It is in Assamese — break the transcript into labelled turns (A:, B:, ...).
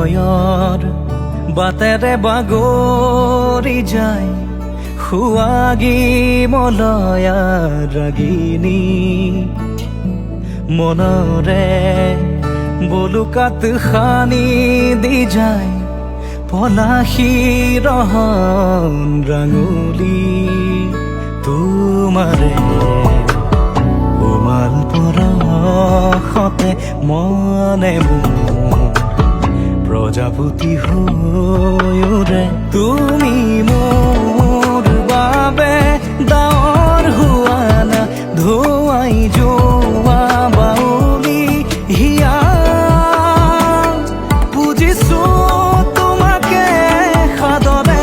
A: হৃদয়ৰ বাটেৰে বাগৰি যায় সুৱাগী মলয়া ৰাগিনী মনৰে বলুকাত খানি দি যায় পলাশী ৰহন ৰাঙলী তোমাৰে কোমল পৰশতে মনে মোৰ প্ৰজাপতি হৈ উৰে তুমি মোৰ